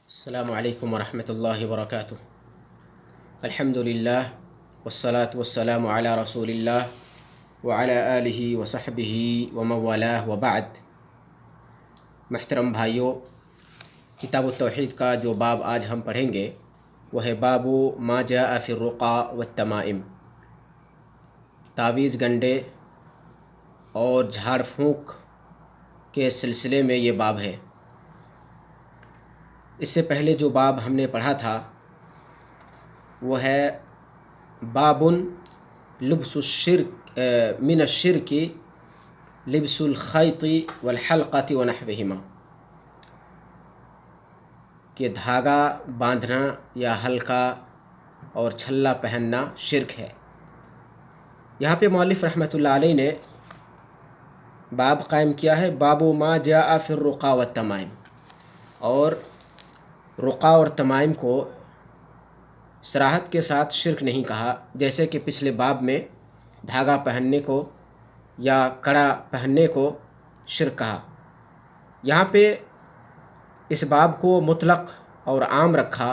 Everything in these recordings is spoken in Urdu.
السلام علیکم ورحمۃ اللہ وبرکاتہ۔ الحمد للہ والصلاة والسلام علی رسول اللہ وعلی آلہ وصحبہ ومن والاه وبعد۔ محترم بھائیوں، کتاب التوحید کا جو باب آج ہم پڑھیں گے وہ ہے باب ما جاء فی الرقا والتمائم۔ تعویذ گنڈے اور جھاڑ پھونک کے سلسلے میں یہ باب ہے۔ اس سے پہلے جو باب ہم نے پڑھا تھا وہ ہے باب لبس الشرک من الشرک لبس الخیط والحلقۃ ونحوہما، کہ دھاگا باندھنا یا حلقہ اور چھلا پہننا شرک ہے۔ یہاں پہ مؤلف رحمۃ اللہ علیہ نے باب قائم کیا ہے باب ما جاء فی الرقا والتمائم، اور رقا اور تمائم کو صراحت کے ساتھ شرک نہیں کہا، جیسے کہ پچھلے باب میں دھاگا پہننے کو یا کڑا پہننے کو شرک کہا۔ یہاں پہ اس باب کو مطلق اور عام رکھا،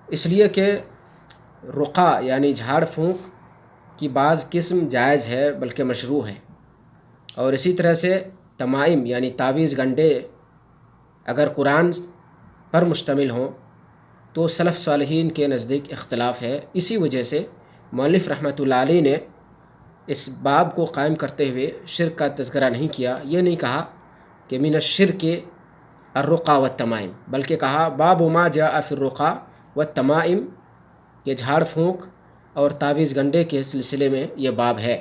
اس لیے کہ رقا یعنی جھاڑ پھونک کی بعض قسم جائز ہے بلکہ مشروع ہے، اور اسی طرح سے تمائم یعنی تعویذ گنڈے اگر قرآن پر مشتمل ہوں تو سلف صالحین کے نزدیک اختلاف ہے۔ اسی وجہ سے مؤلف رحمۃ اللہ علیہ نے اس باب کو قائم کرتے ہوئے شرک کا تذکرہ نہیں کیا، یہ نہیں کہا کہ من الشرک الرقا والتمائم، بلکہ کہا باب ما جاء فی الرقا والتمائم، یہ جھاڑ پھونک اور تعویذ گنڈے کے سلسلے میں یہ باب ہے۔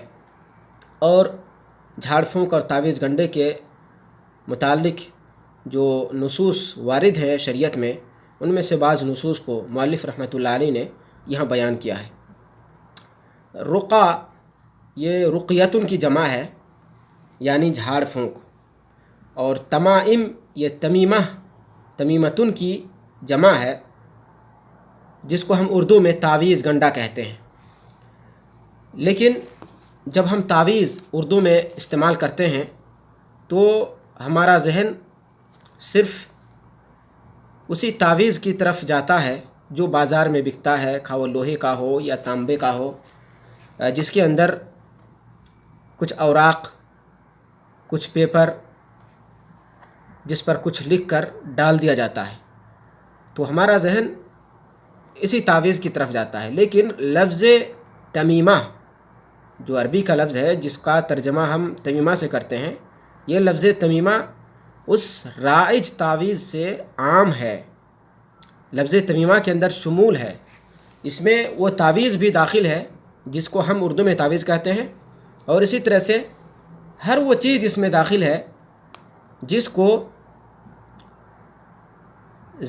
اور جھاڑ پھونک اور تعویذ گنڈے کے متعلق جو نصوص وارد ہیں شریعت میں، ان میں سے بعض نصوص کو مؤلف رحمۃ اللہ علیہ نے یہاں بیان کیا ہے۔ رقا یہ رقیتن کی جمع ہے یعنی جھاڑ پھونک، اور تمائم یہ تمیمتن کی جمع ہے جس کو ہم اردو میں تعویذ گنڈا کہتے ہیں۔ لیکن جب ہم تعویذ اردو میں استعمال کرتے ہیں تو ہمارا ذہن صرف اسی تعویذ کی طرف جاتا ہے جو بازار میں بکتا ہے، خواہ وہ لوہے کا ہو یا تانبے کا ہو، جس کے اندر کچھ اوراق، کچھ پیپر، جس پر کچھ لکھ کر ڈال دیا جاتا ہے، تو ہمارا ذہن اسی تعویذ کی طرف جاتا ہے۔ لیکن لفظ تمیمہ جو عربی کا لفظ ہے جس کا ترجمہ ہم تمیمہ سے کرتے ہیں، یہ لفظ تمیمہ اس رائج تعویذ سے عام ہے، لفظ تمیمہ کے اندر شمول ہے، اس میں وہ تعویذ بھی داخل ہے جس کو ہم اردو میں تعویذ کہتے ہیں، اور اسی طرح سے ہر وہ چیز اس میں داخل ہے جس کو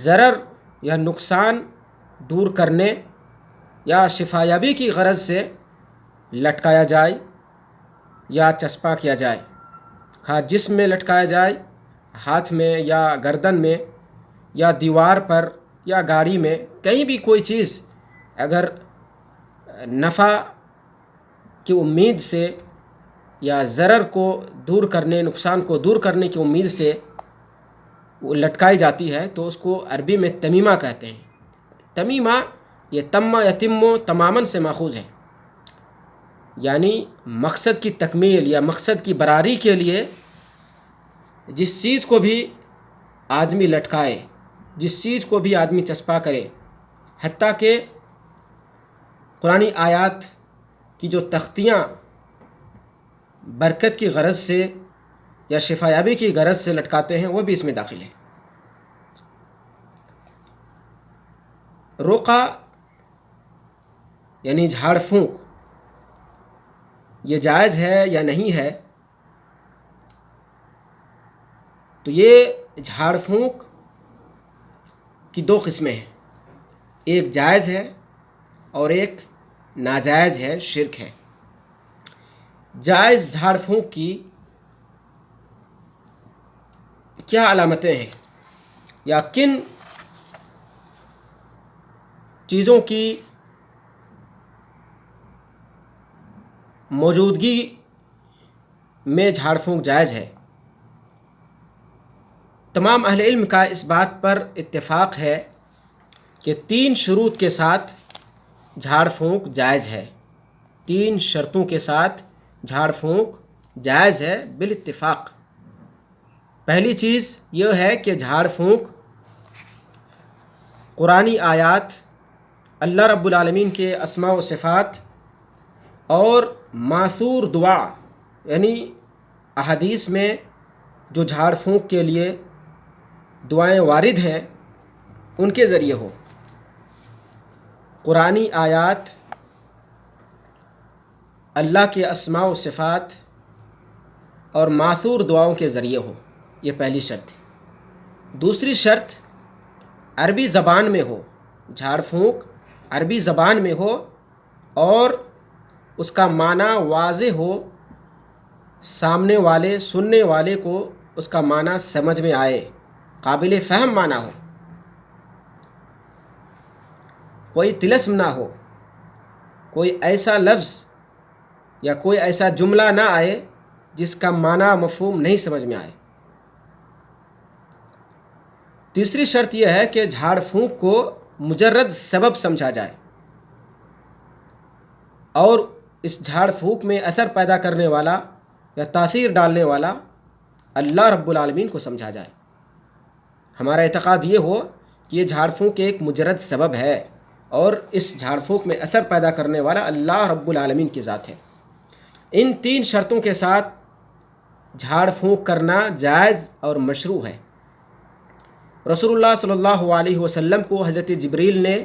ضرر یا نقصان دور کرنے یا شفایابی کی غرض سے لٹکایا جائے یا چسپاں کیا جائے، خواہ جسم میں لٹکایا جائے، ہاتھ میں یا گردن میں یا دیوار پر یا گاڑی میں، کہیں بھی کوئی چیز اگر نفع کی امید سے یا ضرر کو دور کرنے، نقصان کو دور کرنے کی امید سے وہ لٹکائی جاتی ہے تو اس کو عربی میں تمیمہ کہتے ہیں۔ تمیمہ یہ تم یتم تماماً سے ماخوذ ہے، یعنی مقصد کی تکمیل یا مقصد کی براری کے لیے جس چیز کو بھی آدمی لٹکائے، جس چیز کو بھی آدمی چسپاں کرے، حتیٰ کہ قرآنی آیات کی جو تختیاں برکت کی غرض سے یا شفایابی کی غرض سے لٹکاتے ہیں وہ بھی اس میں داخل ہے۔ رقا یعنی جھاڑ پھونک یہ جائز ہے یا نہیں ہے؟ تو یہ جھاڑ پھونک کی دو قسمیں ہیں، ایک جائز ہے اور ایک ناجائز ہے، شرک ہے۔ جائز جھاڑ پھونک کی کیا علامتیں ہیں یا کن چیزوں کی موجودگی میں جھاڑ پھونک جائز ہے؟ تمام اہل علم کا اس بات پر اتفاق ہے کہ 3 شروط کے ساتھ جھاڑ پھونک جائز ہے. 3 شرطوں کے ساتھ جھاڑ پھونک جائز ہے بالاتفاق. پہلی چیز یہ ہے کہ جھاڑ پھونک قرآنی آیات، اللہ رب العالمین کے اسماء و صفات اور ماثور دعا، یعنی احادیث میں جو جھاڑ پھونک کے لیے دعائیں وارد ہیں ان کے ذریعے ہو. قرآنی آیات، اللہ کے اسماء و صفات اور ماثور دعاؤں کے ذریعے ہو. یہ پہلی شرط ہے. دوسری شرط عربی زبان میں ہو. جھاڑ پھونک عربی زبان میں ہو اور اس کا معنی واضح ہو، سامنے والے سننے والے کو اس کا معنی سمجھ میں آئے، قابل فہم معنی ہو، کوئی طلسم نہ ہو، کوئی ایسا لفظ یا کوئی ایسا جملہ نہ آئے جس کا معنی مفہوم نہیں سمجھ میں آئے. تیسری شرط یہ ہے کہ جھاڑ پھونک کو مجرد سبب سمجھا جائے اور اس جھاڑ پھونک میں اثر پیدا کرنے والا یا تاثیر ڈالنے والا اللہ رب العالمین کو سمجھا جائے. ہمارا اعتقاد یہ ہو کہ یہ جھاڑ پھونک ایک مجرد سبب ہے اور اس جھاڑ پھونک میں اثر پیدا کرنے والا اللہ رب العالمین کی ذات ہے. ان 3 شرطوں کے ساتھ جھاڑ پھونک کرنا جائز اور مشروع ہے. رسول اللہ صلی اللہ علیہ وسلم کو حضرت جبریل نے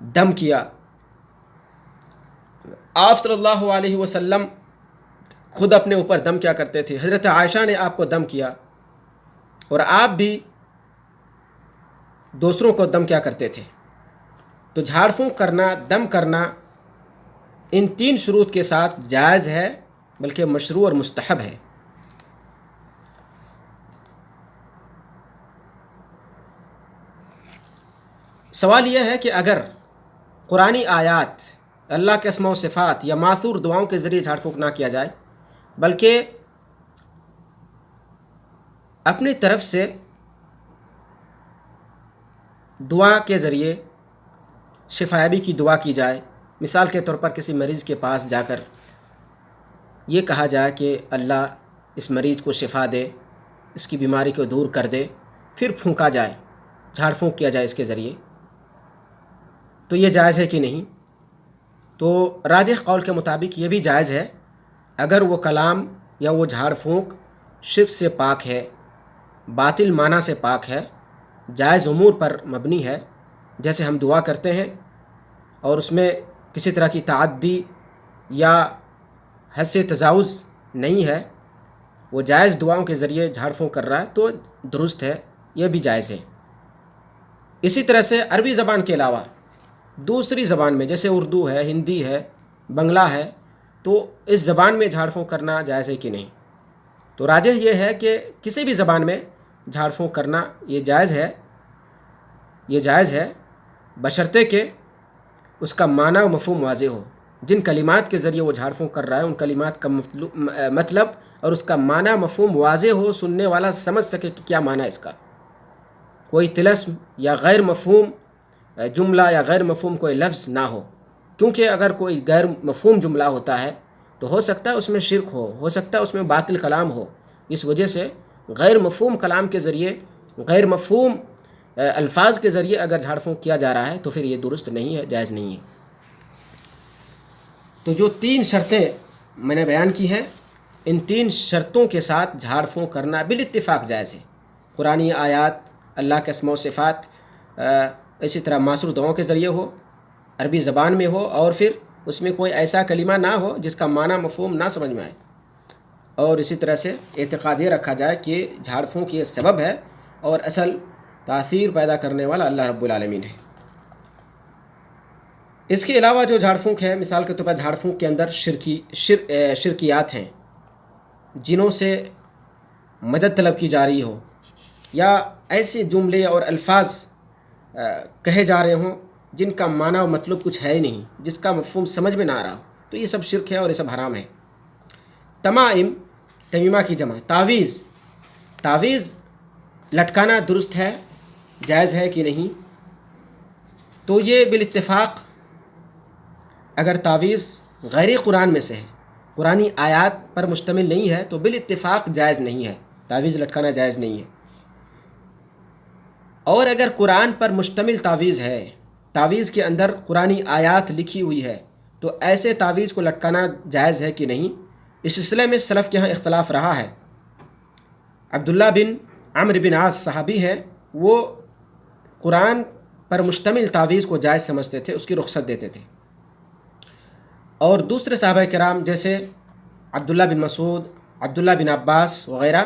دم کیا. آپ صلی اللہ علیہ وسلم خود اپنے اوپر دم کیا کرتے تھے. حضرت عائشہ نے آپ کو دم کیا اور آپ بھی دوسروں کو دم کیا کرتے تھے. تو جھاڑ پھونک کرنا، دم کرنا ان 3 شروط کے ساتھ جائز ہے، بلکہ مشروع اور مستحب ہے. سوال یہ ہے کہ اگر قرآنی آیات، اللہ کے اسماء و صفات یا ماثور دعاؤں کے ذریعے جھاڑ پھونک نہ کیا جائے بلکہ اپنی طرف سے دعا کے ذریعے شفایابی کی دعا کی جائے. مثال کے طور پر کسی مریض کے پاس جا کر یہ کہا جائے کہ اللہ اس مریض کو شفا دے، اس کی بیماری کو دور کر دے، پھر پھونکا جائے، جھاڑ پھونک کیا جائے اس کے ذریعے، تو یہ جائز ہے کہ نہیں؟ تو راجح قول کے مطابق یہ بھی جائز ہے اگر وہ کلام یا وہ جھاڑ پھونک شرک سے پاک ہے، باطل معنی سے پاک ہے، جائز امور پر مبنی ہے. جیسے ہم دعا کرتے ہیں اور اس میں کسی طرح کی تعدی یا حد سے تجاوز نہیں ہے، وہ جائز دعاؤں کے ذریعے جھاڑ پھونک کر رہا ہے تو درست ہے، یہ بھی جائز ہے. اسی طرح سے عربی زبان کے علاوہ دوسری زبان میں جیسے اردو ہے، ہندی ہے، بنگلہ ہے، تو اس زبان میں جھاڑ پھونک کرنا جائز ہے کہ نہیں؟ تو راجح یہ ہے کہ کسی بھی زبان میں جھاڑ پھونک کرنا یہ جائز ہے بشرطے کہ اس کا معنی و مفہوم واضح ہو. جن کلمات کے ذریعے وہ جھاڑ پھونک کر رہا ہے ان کلمات کا مطلب اور اس کا معنی مفہوم واضح ہو، سننے والا سمجھ سکے کہ کیا معنی ہے اس کا. کوئی طلسم یا غیر مفہوم جملہ یا غیر مفہوم کوئی لفظ نہ ہو، کیونکہ اگر کوئی غیر مفہوم جملہ ہوتا ہے تو ہو سکتا ہے اس میں شرک ہو سکتا ہے اس میں باطل کلام ہو. اس وجہ سے غیر مفہوم کلام کے ذریعے، غیر مفہوم الفاظ کے ذریعے اگر جھاڑ پھونک کیا جا رہا ہے تو پھر یہ درست نہیں ہے، جائز نہیں ہے. تو جو 3 شرطیں میں نے بیان کی ہیں، ان 3 شرطوں کے ساتھ جھاڑ پھونک کرنا بالاتفاق جائز ہے. قرآنی آیات، اللہ کے اسماء و صفات، اسی طرح ماثور دعاؤں کے ذریعے ہو، عربی زبان میں ہو، اور پھر اس میں کوئی ایسا کلمہ نہ ہو جس کا معنی مفہوم نہ سمجھ میں آئے. اور اسی طرح سے اعتقاد یہ رکھا جائے کہ جھاڑ پھونک یہ سبب ہے اور اصل تاثیر پیدا کرنے والا اللہ رب العالمین ہے. اس کے علاوہ جو جھاڑ پھونک ہے، مثال کے طور پر جھاڑ پھونک کے اندر شرکیات ہیں، جنوں سے مدد طلب کی جا رہی ہو یا ایسے جملے اور الفاظ کہے جا رہے ہوں جن کا معنی و مطلب کچھ ہے ہی نہیں، جس کا مفہوم سمجھ میں نہ آ رہا ہو، تو یہ سب شرک ہے اور یہ سب حرام ہے. تمائم، تمیمہ کی جمع، تعویذ، تعویذ لٹکانا درست ہے، جائز ہے کہ نہیں؟ تو یہ بالاتفاق اگر تعویذ غیر قرآن میں سے ہے، قرآنی آیات پر مشتمل نہیں ہے، تو بالاتفاق جائز نہیں ہے، تعویذ لٹکانا جائز نہیں ہے۔ اور اگر قرآن پر مشتمل تعویذ ہے، تعویذ کے اندر قرآنی آیات لکھی ہوئی ہے، تو ایسے تعویذ کو لٹکانا جائز ہے کہ نہیں؟ اس سلسلے میں سلف کے ہاں اختلاف رہا ہے۔ عبداللہ بن عمرو بن عاص صحابی ہے، وہ قرآن پر مشتمل تعویذ کو جائز سمجھتے تھے، اس کی رخصت دیتے تھے۔ اور دوسرے صحابہ کرام جیسے عبداللہ بن مسعود، عبداللہ بن عباس وغیرہ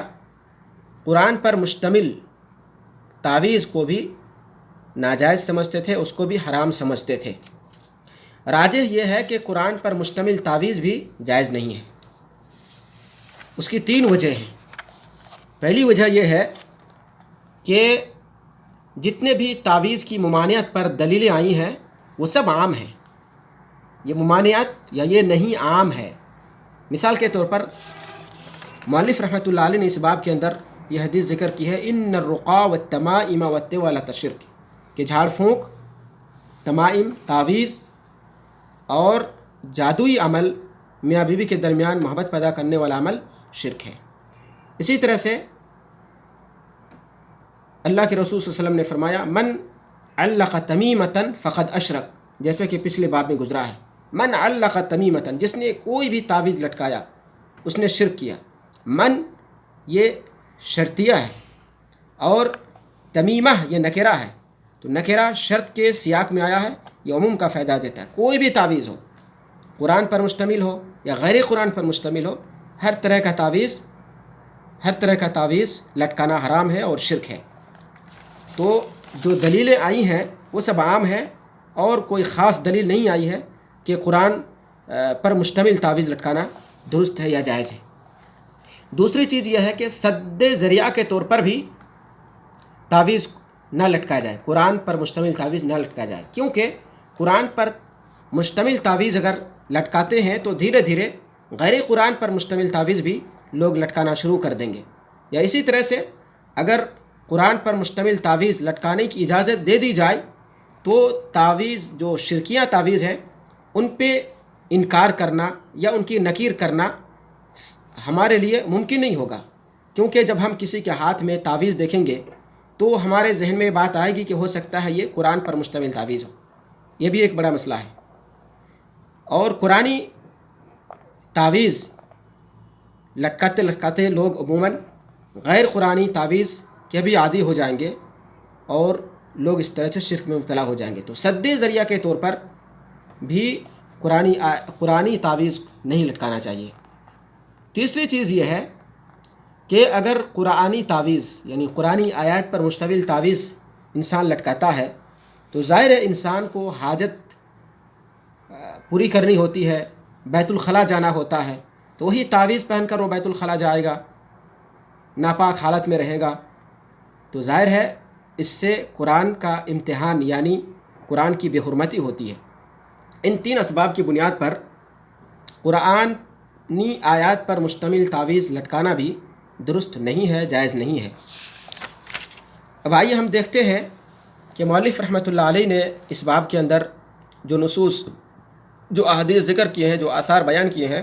قرآن پر مشتمل تعویذ کو بھی ناجائز سمجھتے تھے، اس کو بھی حرام سمجھتے تھے۔ راجح یہ ہے کہ قرآن پر مشتمل تعویذ بھی جائز نہیں ہے۔ اس کی 3 وجہ ہیں۔ پہلی وجہ یہ ہے کہ جتنے بھی تعویذ کی ممانعت پر دلیلیں آئی ہیں وہ سب عام ہیں، یہ ممانعت یا یہ نہیں عام ہے۔ مثال کے طور پر مؤلف رحمۃ اللہ علیہ نے اس باب کے اندر یہ حدیث ذکر کی ہے، ان الرقا والتمائم والتوالۃ شرک، کہ جھاڑ پھونک، تمائم، تعویذ اور جادوئی عمل، میاں بیوی کے درمیان محبت پیدا کرنے والا عمل شرک ہے۔ اسی طرح سے اللہ کے رسول صلی اللہ علیہ وسلم نے فرمایا، من علق تمیمۃ فقد اشرک، جیسے کہ پچھلے باب میں گزرا ہے، من علق تمیمۃ، جس نے کوئی بھی تعویذ لٹکایا اس نے شرک کیا۔ من یہ شرطیہ ہے اور تمیمہ یہ نکرہ ہے، تو نکرہ شرط کے سیاق میں آیا ہے، یہ عموم کا فائدہ دیتا ہے۔ کوئی بھی تعویذ ہو، قرآن پر مشتمل ہو یا غیر قرآن پر مشتمل ہو، ہر طرح کا تعویذ لٹکانا حرام ہے اور شرک ہے۔ تو جو دلیلیں آئی ہیں وہ سب عام ہیں، اور کوئی خاص دلیل نہیں آئی ہے کہ قرآن پر مشتمل تعویذ لٹکانا درست ہے یا جائز ہے۔ دوسری چیز یہ ہے کہ سد ذریعہ کے طور پر بھی تعویذ نہ لٹکا جائے، قرآن پر مشتمل تعویذ نہ لٹکا جائے، کیونکہ قرآن پر مشتمل تعویذ اگر لٹکاتے ہیں تو دھیرے دھیرے غیر قرآن پر مشتمل تعویذ بھی لوگ لٹکانا شروع کر دیں گے۔ یا اسی طرح سے اگر قرآن پر مشتمل تعویذ لٹکانے کی اجازت دے دی جائے تو تعویذ جو شرکیہ تعویذ ہیں ان پہ انکار کرنا یا ان کی نکیر کرنا ہمارے لیے ممکن نہیں ہوگا، کیونکہ جب ہم کسی کے ہاتھ میں تعویذ دیکھیں گے تو ہمارے ذہن میں بات آئے گی کہ ہو سکتا ہے یہ قرآن پر مشتمل تعویذ ہو۔ یہ بھی ایک بڑا مسئلہ ہے۔ اور قرآنی تعویذ لٹکاتے لٹکاتے لوگ عموماً غیر قرآنی تعویذ کے بھی عادی ہو جائیں گے اور لوگ اس طرح سے شرک میں مبتلا ہو جائیں گے۔ تو سد ذریعہ کے طور پر بھی قرآنی تعویذ نہیں لٹکانا چاہیے۔ تیسری چیز یہ ہے کہ اگر قرآنی تعویذ یعنی قرآنی آیات پر مشتمل تعویذ انسان لٹکاتا ہے تو ظاہر ہے انسان کو حاجت پوری کرنی ہوتی ہے، بیت الخلاء جانا ہوتا ہے، تو وہی تعویذ پہن کر وہ بیت الخلاء جائے گا، ناپاک حالت میں رہے گا، تو ظاہر ہے اس سے قرآن کا امتحان یعنی قرآن کی بے حرمتی ہوتی ہے۔ ان 3 اسباب کی بنیاد پر قرآنی آیات پر مشتمل تعویذ لٹکانا بھی درست نہیں ہے، جائز نہیں ہے۔ اب آئیے ہم دیکھتے ہیں کہ مؤلف رحمۃ اللہ علیہ نے اس باب کے اندر جو نصوص، جو احادیث ذکر کیے ہیں، جو آثار بیان کیے ہیں،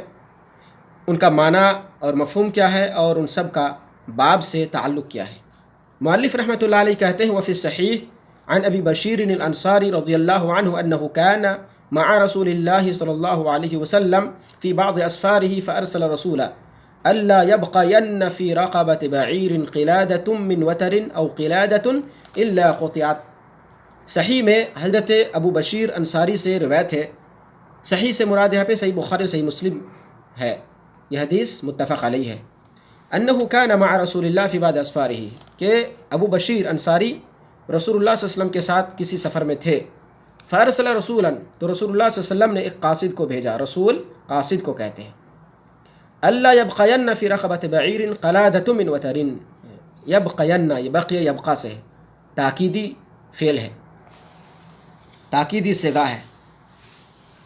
ان کا معنی اور مفہوم کیا ہے اور ان سب کا باب سے تعلق کیا ہے۔ مؤلف رحمۃ اللہ علیہ کہتے ہیں وفی الصحیح عن ابی بشیر الانصاری رضی اللہ عنہ انہ کان مع رسول اللہ صلی اللہ علیہ وسلم فی بعض اسفارہ فارسل رسولا الا يبقين في رقبة بعير قلادة من وتر او قلادة الا قطعت۔ صحیح میں حضرت ابو بشیر انصاری سے روایت ہے، صحیح سے مراد یہاں پہ صحیح بخاری صحیح مسلم ہے، یہ حدیث متفق علیہ ہے۔ انه كان مع رسول اللہ فی بعض اسفارہ، کہ ابو بشیر انصاری رسول اللہ صلی اللہ علیہ وسلم کے ساتھ کسی سفر میں تھے، فارسل رسولا، تو رسول اللہ صلی اللہ علیہ وسلم نے ایک قاصد کو بھیجا، رسول قاصد کو کہتے ہیں، اللہ یبقین فی رقبۃ بعیر قلادۃ من وتر، یبقین یہ بقیہ یبقا سے ہے، تاکیدی فعل ہے، تاکیدی صیغہ ہے،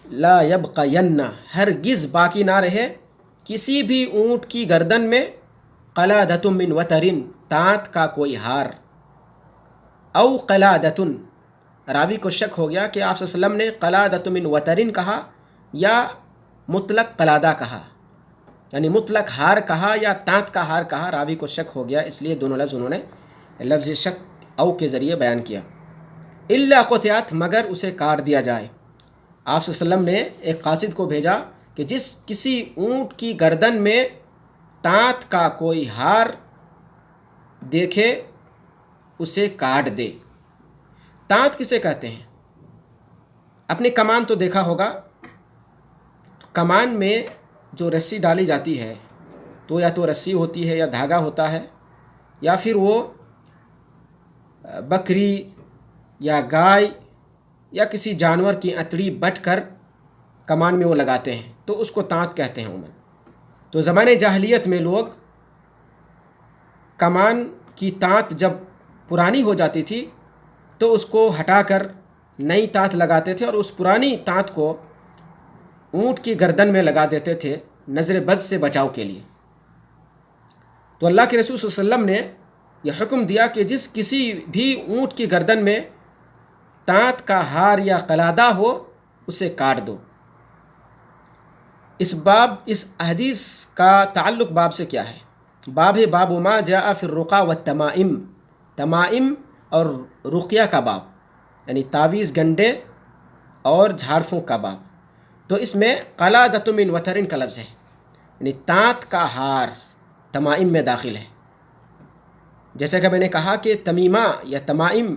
لا یبقین ہرگز باقی نہ رہے کسی بھی اونٹ کی گردن میں قلادۃ من وترن، تانت کا کوئی ہار، او قلادۃ، راوی کو شک ہو گیا کہ آپ صلی اللہ علیہ وسلم نے قلادۃ من وترن کہا یا مطلق قلادہ کہا، یعنی مطلق ہار کہا یا تانت کا ہار کہا، راوی کو شک ہو گیا، اس لیے دونوں لفظ انہوں نے لفظ شک او کے ذریعے بیان کیا۔ الا قطعت، مگر اسے کاٹ دیا جائے۔ آپ صلی اللہ علیہ وسلم نے ایک قاصد کو بھیجا کہ جس کسی اونٹ کی گردن میں تانت کا کوئی ہار دیکھے اسے کاٹ دے۔ تانت کسے کہتے ہیں؟ اپنی کمان تو دیکھا ہوگا، کمان میں جو رسی ڈالی جاتی ہے تو یا تو رسی ہوتی ہے یا دھاگا ہوتا ہے، یا پھر وہ بکری یا گائے یا کسی جانور کی انتڑی بٹ کر کمان میں وہ لگاتے ہیں، تو اس کو تانت کہتے ہیں عموماً۔ تو زمانے جاہلیت میں لوگ کمان کی تانت جب پرانی ہو جاتی تھی تو اس کو ہٹا کر نئی تانت لگاتے تھے، اور اس پرانی تانت کو اونٹ کی گردن میں لگا دیتے تھے نظر بد سے بچاؤ کے لیے۔ تو اللہ کے رسول صلی اللہ علیہ وسلم نے یہ حکم دیا کہ جس کسی بھی اونٹ کی گردن میں تانت کا ہار یا قلادہ ہو اسے کاٹ دو۔ اس حدیث کا تعلق باب سے کیا ہے؟ باب ہے باب ما جاء فی الرقا والتمائم، تمائم اور رقیہ کا باب، یعنی تعویذ گنڈے اور جھاڑ پھونک کا باب۔ تو اس میں قلادۃ من وترن کا لفظ ہے، یعنی تانت کا ہار تمائم میں داخل ہے۔ جیسا کہ میں نے کہا کہ تمیمہ یا تمائم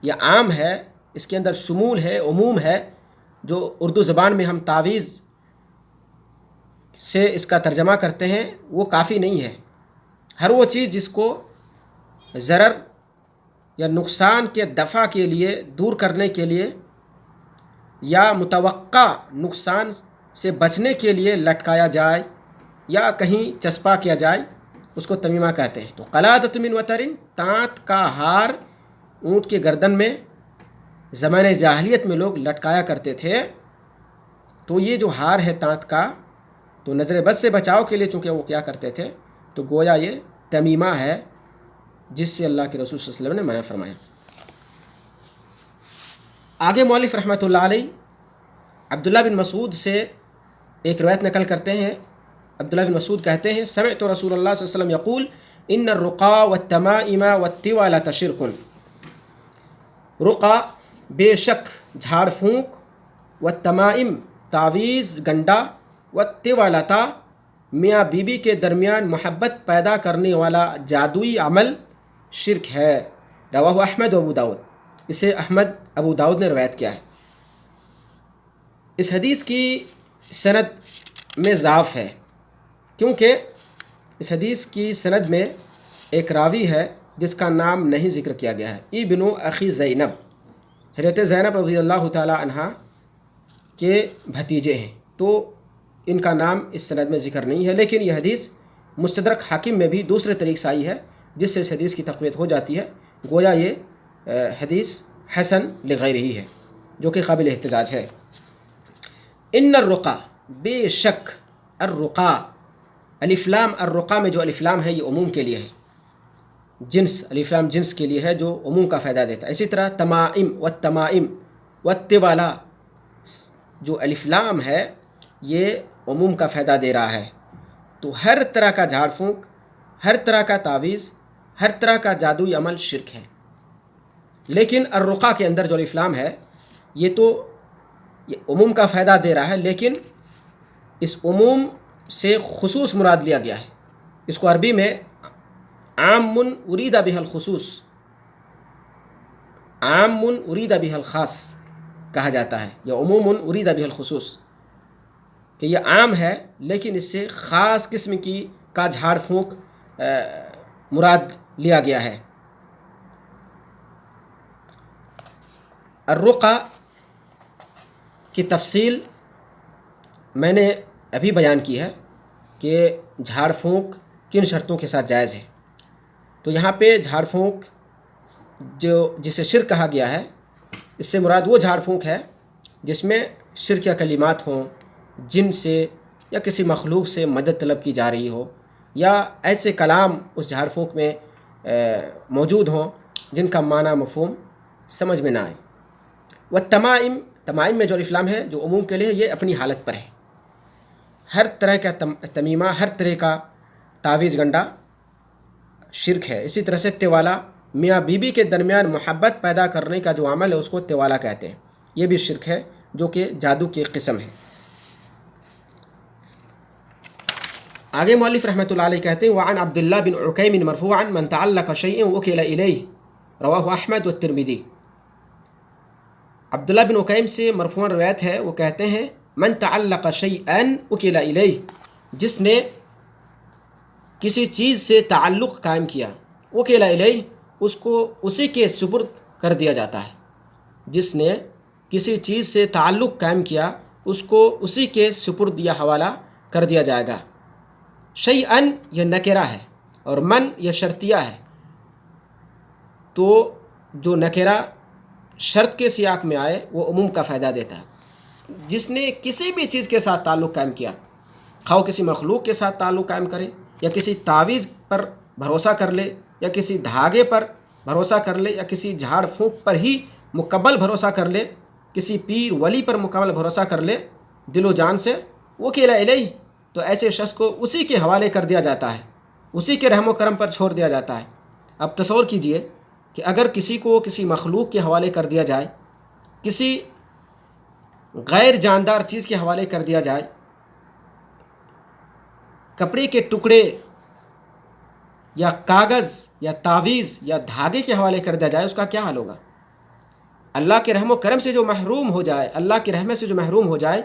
یا عام ہے، اس کے اندر شمول ہے، عموم ہے، جو اردو زبان میں ہم تعویذ سے اس کا ترجمہ کرتے ہیں وہ کافی نہیں ہے۔ ہر وہ چیز جس کو ضرر یا نقصان کے دفع کے لیے، دور کرنے کے لیے یا متوقع نقصان سے بچنے کے لیے لٹکایا جائے یا کہیں چسپاں کیا جائے اس کو تمیمہ کہتے ہیں۔ تو قلادۃ من وترن، تانت کا ہار اونٹ کے گردن میں زمانے جاہلیت میں لوگ لٹکایا کرتے تھے۔ تو یہ جو ہار ہے تانت کا، تو نظر بد سے بچاؤ کے لیے چونکہ وہ کیا کرتے تھے، تو گویا یہ تمیمہ ہے جس سے اللہ کے رسول صلی اللہ علیہ وسلم نے منع فرمایا۔ آگے مؤلف رحمۃ اللہ علیہ عبداللہ بن مسعود سے ایک روایت نقل کرتے ہیں۔ عبداللہ بن مسعود کہتے ہیں سمعت رسول اللہ صلی اللہ علیہ وسلم یقول ان الرقا والتمائم والطوالۃ شرک، رقا بے شک جھاڑ پھونک، والتمائم تعویذ گنڈا، والطوالۃ میاں بیوی کے درمیان محبت پیدا کرنے والا جادوئی عمل شرک ہے۔ رواہ احمد و ابو داؤد، اسے احمد ابو داؤد نے روایت کیا ہے۔ اس حدیث کی سند میں ضعف ہے، کیونکہ اس حدیث کی سند میں ایک راوی ہے جس کا نام نہیں ذکر کیا گیا ہے، ابن اخی زینب، حضرت زینب رضی اللہ تعالی عنہ کے بھتیجے ہیں، تو ان کا نام اس سند میں ذکر نہیں ہے۔ لیکن یہ حدیث مستدرک حاکم میں بھی دوسرے طریق سے آئی ہے جس سے اس حدیث کی تقویت ہو جاتی ہے، گویا یہ حدیث حسن لغیرہ ہی ہے جو کہ قابل احتجاج ہے۔ ان الرقا، بے شک، الرقا، الف لام الرقا میں جو الف لام ہے یہ عموم کے لیے ہے، جنس، الف لام جنس کے لیے ہے جو عموم کا فائدہ دیتا ہے۔ اسی طرح تمائم والتمائم والطوالا، جو الف لام ہے یہ عموم کا فائدہ دے رہا ہے۔ تو ہر طرح کا جھاڑ پھونک، ہر طرح کا تعویذ، ہر طرح کا جادوئی عمل شرک ہے۔ لیکن الرقا کے اندر جو الف لام ہے یہ تو یہ عموم کا فائدہ دے رہا ہے، لیکن اس عموم سے خصوص مراد لیا گیا ہے۔ اس کو عربی میں عام ارید بہ الخصوص، عام ارید بہ الخاص کہا جاتا ہے، یا عموم ارید بہ الخصوص، کہ یہ عام ہے لیکن اس سے خاص قسم کا جھاڑ پھونک مراد لیا گیا ہے۔ الرقا کی تفصیل میں نے ابھی بیان کی ہے کہ جھاڑ پھونک کن شرطوں کے ساتھ جائز ہے۔ تو یہاں پہ جھاڑ پھونک جسے شرک کہا گیا ہے، اس سے مراد وہ جھاڑ پھونک ہے جس میں شرک یا کلمات ہوں، جن سے یا کسی مخلوق سے مدد طلب کی جا رہی ہو، یا ایسے کلام اس جھاڑ پھونک میں موجود ہوں جن کا معنی مفہوم سمجھ میں نہ آئے۔ والتمائم، تمائم میں جو الف لام ہے جو عموم کے لیے یہ اپنی حالت پر ہے۔ ہر طرح کا تمیمہ، ہر طرح کا تعویذ گنڈا شرک ہے۔ اسی طرح سے تیوالا، میاں بیوی کے درمیان محبت پیدا کرنے کا جو عمل ہے اس کو تیوالا کہتے ہیں، یہ بھی شرک ہے جو کہ جادو کی ایک قسم ہے۔ آگے مؤلف رحمۃ اللہ علیہ کہتے ہیں وعن عبداللہ بن عکیم مرفوعا من تعلق شیئا وکل الیہ رواہ احمد والترمذی۔ عبداللہ بن عکیم سے مرفوعاً روایت ہے، وہ کہتے ہیں من تعلق شیئا وکل الیہ، جس نے کسی چیز سے تعلق قائم کیا، وکل الیہ، اس کو اسی کے سپرد کر دیا جاتا ہے۔ جس نے کسی چیز سے تعلق قائم کیا اس کو اسی کے سپرد یا حوالہ کر دیا جائے گا۔ شیئن یہ نکرہ ہے اور من یہ شرطیہ ہے، تو جو نکرہ شرط کے سیاق میں آئے وہ عموم کا فائدہ دیتا ہے۔ جس نے کسی بھی چیز کے ساتھ تعلق قائم کیا، خواہ کسی مخلوق کے ساتھ تعلق قائم کرے یا کسی تعویذ پر بھروسہ کر لے یا کسی دھاگے پر بھروسہ کر لے یا کسی جھاڑ پھونک پر ہی مکمل بھروسہ کر لے، کسی پیر ولی پر مکمل بھروسہ کر لے دل و جان سے، وکیل الیہ، تو ایسے شخص کو اسی کے حوالے کر دیا جاتا ہے، اسی کے رحم و کرم پر چھوڑ دیا جاتا ہے۔ اب تصور کیجئے کہ اگر کسی کو کسی مخلوق کے حوالے کر دیا جائے، کسی غیر جاندار چیز کے حوالے کر دیا جائے، کپڑے کے ٹکڑے یا کاغذ یا تعویذ یا دھاگے کے حوالے کر دیا جائے، اس کا کیا حال ہوگا؟ اللہ کے رحم و کرم سے جو محروم ہو جائے، اللہ کی رحمت سے جو محروم ہو جائے،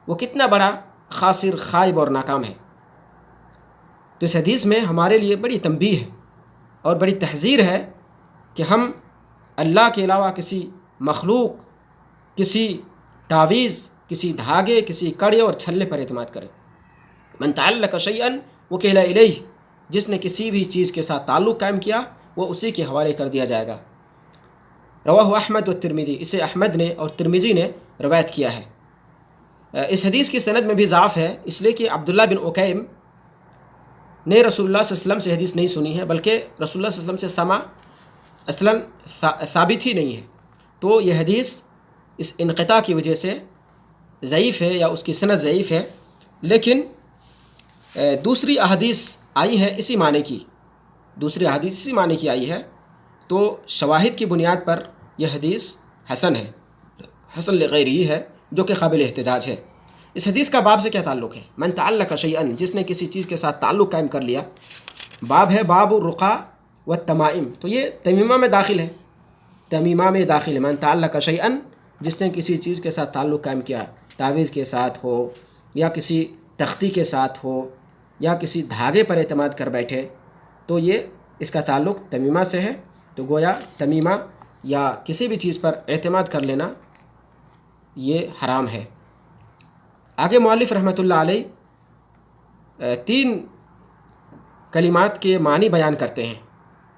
وہ کتنا بڑا خاسر، خائب اور ناکام ہے۔ تو اس حدیث میں ہمارے لیے بڑی تنبیہ ہے اور بڑی تحذیر ہے کہ ہم اللہ کے علاوہ کسی مخلوق، کسی تعویذ، کسی دھاگے، کسی کڑے اور چھلے پر اعتماد کریں۔ من تعلق شیئا وکل الیہ، جس نے کسی بھی چیز کے ساتھ تعلق قائم کیا وہ اسی کے حوالے کر دیا جائے گا۔ رواہ احمد والترمذی، اسے احمد نے اور ترمذی نے روایت کیا ہے۔ اس حدیث کی سند میں بھی ضعف ہے، اس لیے کہ عبداللہ بن عکیم نے رسول اللہ صلی اللہ علیہ وسلم سے حدیث نہیں سنی ہے، بلکہ رسول اللہ صلی اللہ علیہ وسلم سے سماع اصلاً ثابت ہی نہیں ہے، تو یہ حدیث اس انقطاع کی وجہ سے ضعیف ہے یا اس کی سند ضعیف ہے۔ لیکن دوسری احادیث آئی ہے اسی معنی کی، دوسری احادیث اسی معنی کی آئی ہے، تو شواہد کی بنیاد پر یہ حدیث حسن ہے، حسن لغیرہ ہے، جو کہ قابل احتجاج ہے۔ اس حدیث کا باب سے کیا تعلق ہے؟ من تعلق شیئا، جس نے کسی چیز کے ساتھ تعلق قائم کر لیا، باب ہے باب الرقا والتمائم، تو یہ تمیمہ میں داخل ہے، تمیمہ میں داخل ہے۔ من تعلق شیئا، جس نے کسی چیز کے ساتھ تعلق قائم کیا، تعویذ کے ساتھ ہو یا کسی تختی کے ساتھ ہو یا کسی دھاگے پر اعتماد کر بیٹھے، تو یہ اس کا تعلق تمیمہ سے ہے، تو گویا تمیمہ یا کسی بھی چیز پر اعتماد کر لینا یہ حرام ہے۔ آگے مؤلف رحمۃ اللہ علیہ 3 کلمات کے معنی بیان کرتے ہیں،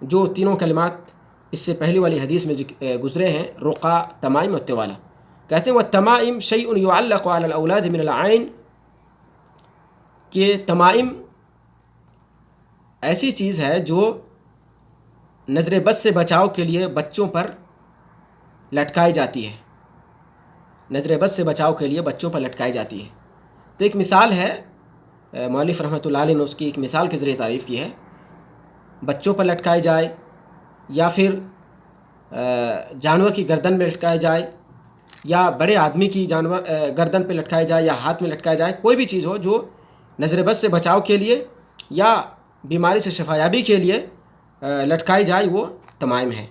جو تینوں کلمات اس سے پہلی والی حدیث میں گزرے ہیں، رقا، تمائم اور تیوالا۔ کہتے ہیں والتمائم شیء یعلق علی الاولاد من العین، کہ تمائم ایسی چیز ہے جو نظر بد سے بچاؤ کے لیے بچوں پر لٹکائی جاتی ہے، نظر بد سے بچاؤ کے لیے بچوں پر لٹکائی جاتی ہے۔ تو ایک مثال ہے، مؤلف رحمۃ اللہ علیہ نے اس کی ایک مثال کے ذریعے تعریف کی ہے، بچوں پر لٹکائی جائے یا پھر جانور کی گردن میں لٹکائی جائے یا بڑے آدمی کی گردن پہ لٹکائی جائے یا ہاتھ میں لٹکائی جائے، کوئی بھی چیز ہو جو نظر بد سے بچاؤ کے لیے یا بیماری سے شفایابی کے لیے لٹکائی جائے، وہ تمائم ہے۔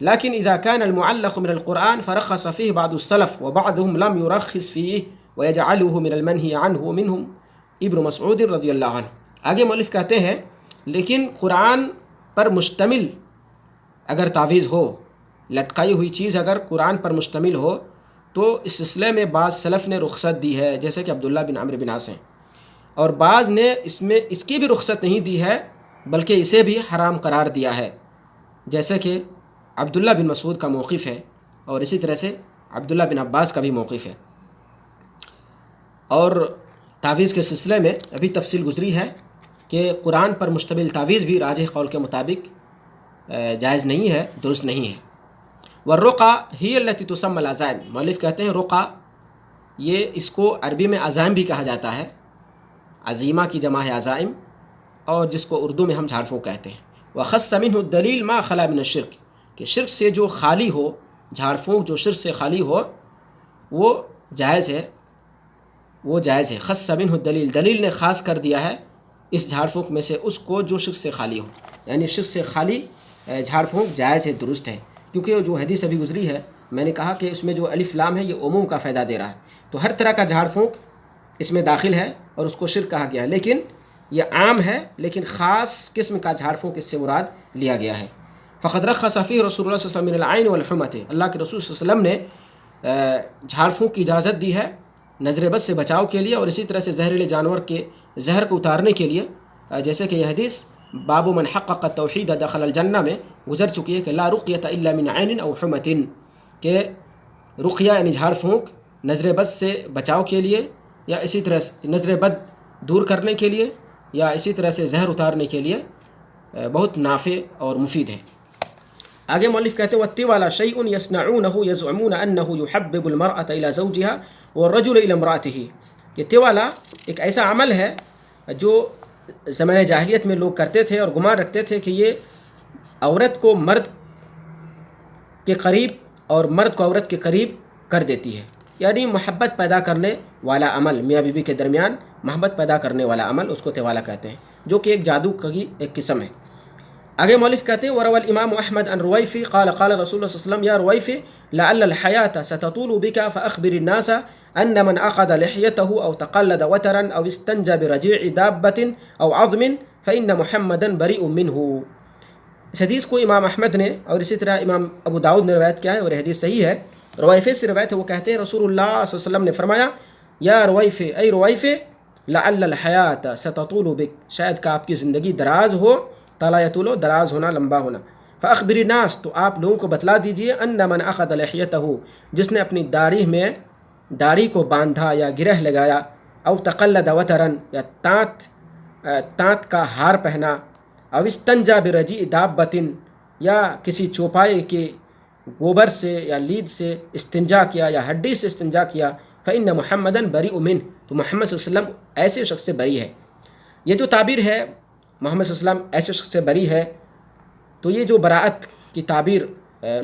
لیکن اذا كان المعلق من القرآن فرخص فيه بعض السلف وبعضهم لم يرخص فيه ويجعله من المنهي عنه منهم ابن مسعود رضی اللہ عنہ۔ آگے مؤلف کہتے ہیں لیکن قرآن پر مشتمل اگر تعویذ ہو، لٹکائی ہوئی چیز اگر قرآن پر مشتمل ہو، تو اس سلسلے میں بعض سلف نے رخصت دی ہے، جیسے کہ عبداللہ بن عمرو بن عاص ہیں، اور بعض نے اس کی بھی رخصت نہیں دی ہے بلکہ اسے بھی حرام قرار دیا ہے، جیسے کہ عبداللہ بن مسعود کا موقف ہے اور اسی طرح سے عبداللہ بن عباس کا بھی موقف ہے۔ اور تعویذ کے سلسلے میں ابھی تفصیل گزری ہے، کہ قرآن پر مشتمل تعویذ بھی راجح قول کے مطابق جائز نہیں ہے، درست نہیں ہے۔ والرقى هي التي تسمى العزائم، مؤلف کہتے ہیں رقیٰ یہ اس کو عربی میں عزائم بھی کہا جاتا ہے، عزیمہ کی جمع ہے عزائم، اور جس کو اردو میں ہم جھاڑ پھونک کہتے ہیں۔ وخص منه الدلیل ما خلا من الشرک، کہ شرک سے جو خالی ہو، جھاڑ پھونک جو شرک سے خالی ہو وہ جائز ہے، وہ جائز ہے۔ خص منه الدلیل، دلیل نے خاص کر دیا ہے اس جھاڑ پھونک میں سے اس کو جو شرک سے خالی ہو، یعنی شرک سے خالی جھاڑ پھونک جائز ہے، درست ہے، کیونکہ جو حدیث ابھی گزری ہے میں نے کہا کہ اس میں جو الف لام ہے یہ عموم کا فائدہ دے رہا ہے، تو ہر طرح کا جھاڑ پھونک اس میں داخل ہے اور اس کو شرک کہا گیا ہے، لیکن یہ عام ہے، لیکن خاص قسم کا جھاڑ پھونک اس سے مراد لیا گیا ہے۔ فقد رخص فيه رسول اللہ صلی اللہ علیہ وسلم من العین والحمۃ، اللہ کے رسول صلی اللہ علیہ وسلم نے جھاڑ پھونک کی اجازت دی ہے نظر بد سے بچاؤ کے لیے، اور اسی طرح سے زہریلے جانور کے زہر کو اتارنے کے لیے، جیسے کہ یہ حدیث باب من حقق التوحید دخل الجنہ میں گزر چکی ہے کہ لا رقیۃ الا من عین او حمۃ، کہ رقیہ یعنی جھاڑ پھونک نظر بد سے بچاؤ کے لیے، یا اسی طرح سے نظر بد دور کرنے کے لیے، یا اسی طرح سے زہر اتارنے کے لیے بہت نافع اور مفید ہے۔ آگے مؤلف کہتے ہیں والطوال شیء یصنعونه یزعمون انه یحبب المرأة الى زوجها والرجل الى امرأته، یہ طوالا ایک ایسا عمل ہے جو زمانہ جاہلیت میں لوگ کرتے تھے اور گمان رکھتے تھے کہ یہ عورت کو مرد کے قریب اور مرد کو عورت کے قریب کر دیتی ہے، یعنی محبت پیدا کرنے والا عمل، میاں بیوی کے درمیان محبت پیدا کرنے والا عمل اس کو طوالا کہتے ہیں، جو کہ ایک جادو کی ایک قسم ہے۔ آگے مؤلف کہتے ہیں وروى الامام احمد عن رویفی قال قال رسول اللہ صلی اللہ علیہ وسلم یا رویفی لعل الحیاة ستطول بك فاخبر الناس ان من عقد لحيته او تقلد وترا او استنجى برجيع دابة او عظم فان محمدا بريء منه۔ اس حدیث کو امام احمد نے اور اسی طرح امام ابو داؤد نے روایت کیا ہے، اور یہ حدیث صحیح ہے، رویفے سے روایت ہے، وہ کہتے ہیں رسول اللہ صلی اللہ علیہ وسلم نے فرمایا یا رویفے اے رویفے لعل الحیاة ستطول بك، شاید کہ آپ کی زندگی دراز ہو، طال یطول دراز ہونا، لمبا ہونا، فاخبر الناس تو آپ لوگوں کو بتلا دیجئے ان من اخذ لحیتہ، جس نے اپنی داڑھی کو باندھا یا گرہ لگایا، او تقلد وترن یا تانت کا ہار پہنا، او استنجا برجیع دابۃ یا کسی چوپائے کے گوبر سے یا لید سے استنجا کیا یا ہڈی سے استنجا کیا، فإن محمدًا بریء منہ، تو محمد صلی اللہ علیہ وسلم ایسے شخص سے بری ہے۔ یہ جو تعبیر ہے محمد صلی اللہ علیہ وسلم ایسے شخص سے بری ہے، تو یہ جو براءت کی تعبیر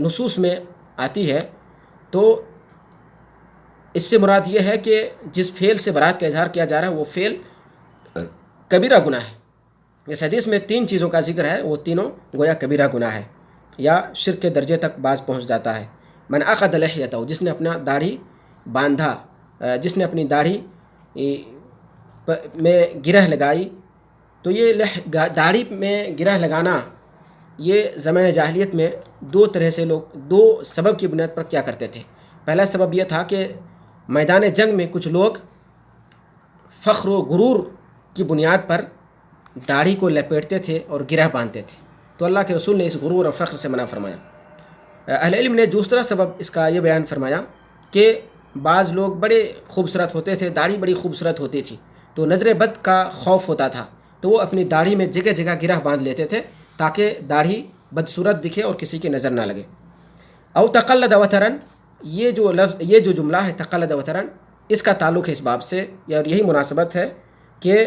نصوص میں آتی ہے تو اس سے مراد یہ ہے کہ جس فعل سے براءت کا اظہار کیا جا رہا ہے وہ فعل کبیرہ گناہ ہے۔ اس حدیث میں 3 چیزوں کا ذکر ہے، وہ تینوں گویا کبیرہ گناہ ہے یا شرک کے درجے تک بعض پہنچ جاتا ہے۔ من اخذ لحیتہ، جس نے اپنا داڑھی باندھا، جس نے اپنی داڑھی میں گرہ لگائی، تو یہ داڑھی میں گرہ لگانا یہ زمانہ جاہلیت میں 2 طرح سے لوگ 2 سبب کی بنیاد پر کیا کرتے تھے۔ پہلا سبب یہ تھا کہ میدان جنگ میں کچھ لوگ فخر و غرور کی بنیاد پر داڑھی کو لپیٹتے تھے اور گرہ باندھتے تھے، تو اللہ کے رسول نے اس غرور اور فخر سے منع فرمایا۔ اہل علم نے دوسرا سبب اس کا یہ بیان فرمایا کہ بعض لوگ بڑے خوبصورت ہوتے تھے، داڑھی بڑی خوبصورت ہوتی تھی، تو نظر بد کا خوف ہوتا تھا، تو وہ اپنی داڑھی میں جگہ جگہ گرہ باندھ لیتے تھے تاکہ داڑھی بدصورت دکھے اور کسی کی نظر نہ لگے۔ او تقلد وترن، یہ جو جملہ ہے تقلد وترن، اس کا تعلق ہے اس باب سے، اور یہی مناسبت ہے کہ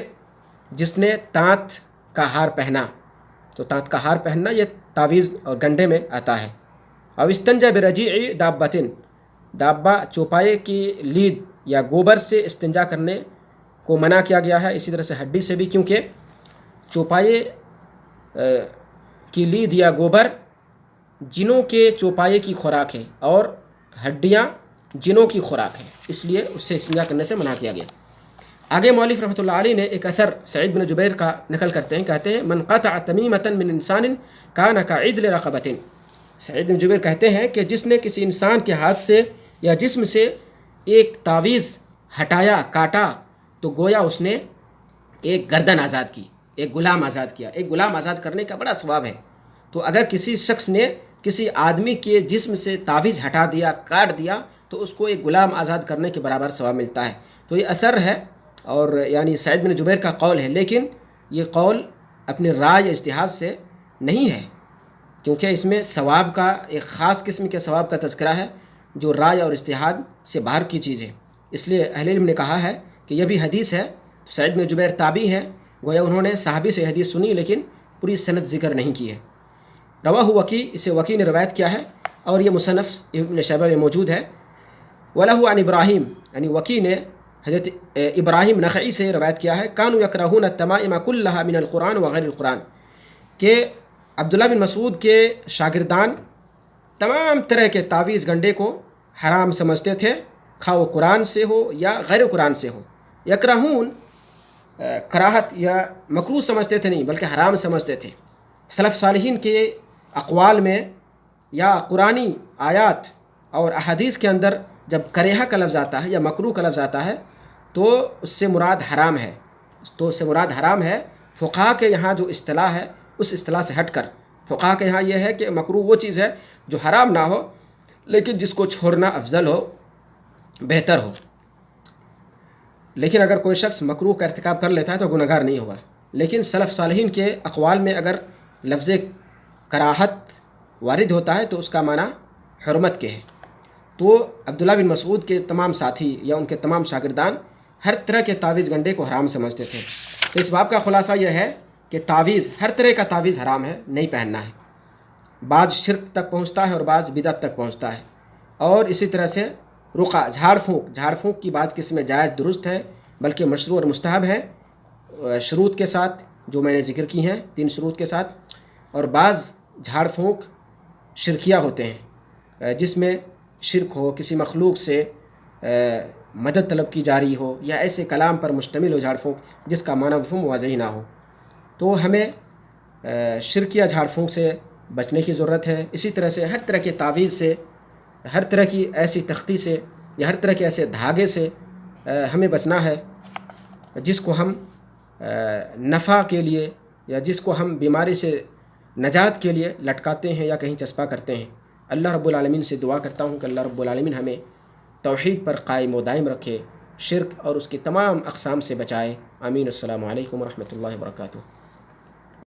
جس نے تانت کا ہار پہنا، تو تانت کا ہار پہننا یہ تعویذ اور گنڈے میں آتا ہے۔ او استنجا برجیع دابۃ، دابہ چوپائے کی لید یا گوبر سے استنجا کرنے کو منع کیا گیا ہے، اسی طرح سے ہڈی سے بھی، کیونکہ چوپائے کی لید یا گوبر جنوں کے چوپائے کی خوراک ہے اور ہڈیاں جنوں کی خوراک ہے، اس لیے اس سے استنجا کرنے سے منع کیا گیا۔ آگے مؤلف رحمۃ اللہ علیہ نے ایک اثر سعید بن جبیر کا نقل کرتے ہیں، کہتے ہیں من قطع تمیمۃ من انسان کان کعدل رقبۃ، سعید بن جبیر کہتے ہیں کہ جس نے کسی انسان کے ہاتھ سے یا جسم سے ایک تعویذ ہٹایا، کاٹا، تو گویا اس نے ایک گردن آزاد کی، ایک غلام آزاد کیا۔ ایک غلام آزاد کرنے کا بڑا ثواب ہے، تو اگر کسی شخص نے کسی آدمی کے جسم سے تعویذ ہٹا دیا، کاٹ دیا، تو اس کو ایک غلام آزاد کرنے کے برابر ثواب ملتا ہے۔ تو یہ اثر ہے، اور یعنی سعید بن جبیر کا قول ہے، لیکن یہ قول اپنے رائے اجتہاد سے نہیں ہے، کیونکہ اس میں ثواب کا ایک خاص قسم کے ثواب کا تذکرہ ہے جو رائے اور اجتہاد سے باہر کی چیز ہے۔ اس لیے اہل علم نے کہا ہے کہ یہ بھی حدیث ہے۔ سعید بن جبیر تابعی ہے، گویا انہوں نے صحابی سے حدیث سنی لیکن پوری سند ذکر نہیں کی ہے۔ رواہ وکی، اسے وکی نے روایت کیا ہے اور یہ مصنف ابن شیبہ میں موجود ہے۔ وَلَهُ عن ابراہیم، یعنی وکی نے حضرت ابراہیم نخعی سے روایت کیا ہے، كانوا يكرهون التمائم كلها من القرآن وغیر القرآن، کہ عبداللہ بن مسعود کے شاگردان تمام طرح کے تعویذ گنڈے کو حرام سمجھتے تھے، خواہ وہ قرآن سے ہو یا غیر قرآن سے ہو۔ یکرہون کراہت یا مکروہ سمجھتے تھے نہیں بلکہ حرام سمجھتے تھے۔ سلف صالحین کے اقوال میں یا قرآنی آیات اور احادیث کے اندر جب کریہہ کا لفظ آتا ہے یا مکروہ کا لفظ آتا ہے تو اس سے مراد حرام ہے، فقہا کے یہاں جو اصطلاح ہے اس اصطلاح سے ہٹ کر فقہا کے یہاں یہ ہے کہ مکروہ وہ چیز ہے جو حرام نہ ہو لیکن جس کو چھوڑنا افضل ہو، بہتر ہو۔ لیکن اگر کوئی شخص مکروہ کا ارتکاب کر لیتا ہے تو گنہگار نہیں ہوگا۔ لیکن سلف صالحین کے اقوال میں اگر لفظ کراہت وارد ہوتا ہے تو اس کا معنی حرمت کے ہے۔ تو عبداللہ بن مسعود کے تمام ساتھی یا ان کے تمام شاگردان ہر طرح کے تعویذ گنڈے کو حرام سمجھتے تھے۔ تو اس باب کا خلاصہ یہ ہے کہ تعویذ، ہر طرح کا تعویذ حرام ہے، نہیں پہننا ہے۔ بعض شرک تک پہنچتا ہے اور بعض بدعت تک پہنچتا ہے۔ اور اسی طرح سے رقع، جھاڑ پھونک کی بعض قسمیں جائز درست ہے بلکہ مشروع اور مستحب ہے، شروط کے ساتھ جو میں نے ذکر کی ہیں، 3 شروط کے ساتھ۔ اور بعض جھاڑ پھونک شرکیہ ہوتے ہیں جس میں شرک ہو، کسی مخلوق سے مدد طلب کی جا رہی ہو یا ایسے کلام پر مشتمل ہو جھاڑ پھونک جس کا معنی مفہوم واضح نہ ہو۔ تو ہمیں شرکیہ جھاڑ پھونک سے بچنے کی ضرورت ہے۔ اسی طرح سے ہر طرح کے تعویذ سے، ہر طرح کی ایسی تختی سے یا ہر طرح کے ایسے دھاگے سے ہمیں بچنا ہے جس کو ہم نفع کے لیے یا جس کو ہم بیماری سے نجات کے لیے لٹکاتے ہیں یا کہیں چسپاں کرتے ہیں۔ اللہ رب العالمین سے دعا کرتا ہوں کہ اللہ رب العالمین ہمیں توحید پر قائم و دائم رکھے، شرک اور اس کی تمام اقسام سے بچائے۔ آمین۔ السلام علیکم ورحمۃ اللہ وبرکاتہ۔